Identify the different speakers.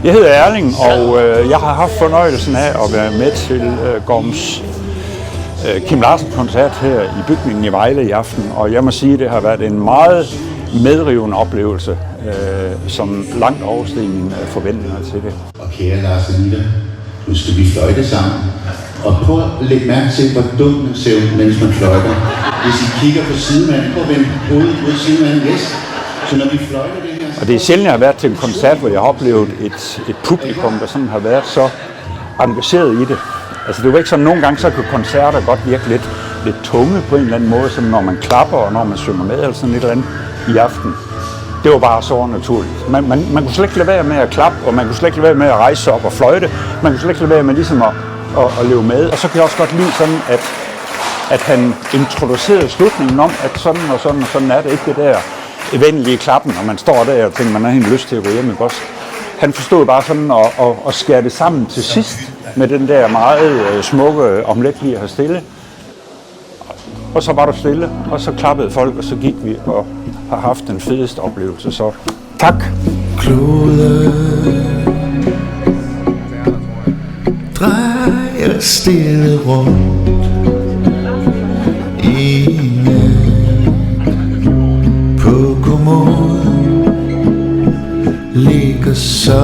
Speaker 1: Jeg hedder Erling, og jeg har haft fornøjelsen af at være med til Gorms Kim Larsen-koncert her i bygningen i Vejle i aften. Og jeg må sige, at det har været en meget medrivende oplevelse, som langt oversteg mine forventninger til det.
Speaker 2: Og kære Lars og Nita, nu skal vi fløjte sammen. Og prøv at lægge mærke til, hvor dumt man ser ud, mens man fløjter. Hvis I kigger på sidemanden, prøv at vende hovedet mod sidemanden, yes. Så når vi fløjter det her...
Speaker 1: Og det er sjældent, jeg har været til en koncert, hvor jeg har oplevet et publikum, der sådan har været så engageret i det. Altså det er jo ikke sådan, nogle gange så kan koncerter godt virke lidt tunge på en eller anden måde, som når man klapper og når man synger med eller sådan et eller andet i aften. Det var bare så naturligt. Man kunne slet ikke lade være med at klappe, og man kunne slet ikke lade være med at rejse sig op og fløjte. Man kunne slet ikke lade være med ligesom at leve med. Og så kan jeg også godt lide sådan, at han introducerede slutningen om, at sådan og sådan og sådan er det ikke det der eventlige klappen, når man står der og tænker, man har helt lyst til at gå hjem, ikke også? Han forstod bare sådan at skære det sammen til sidst med den der meget smukke omelet, vi har stille. Og så var der stille, og så klappede folk, og så gik vi og har haft den fedeste oplevelse. Så tak!
Speaker 3: Kloden drejer stille rundt. Ingen på kommoden ligger så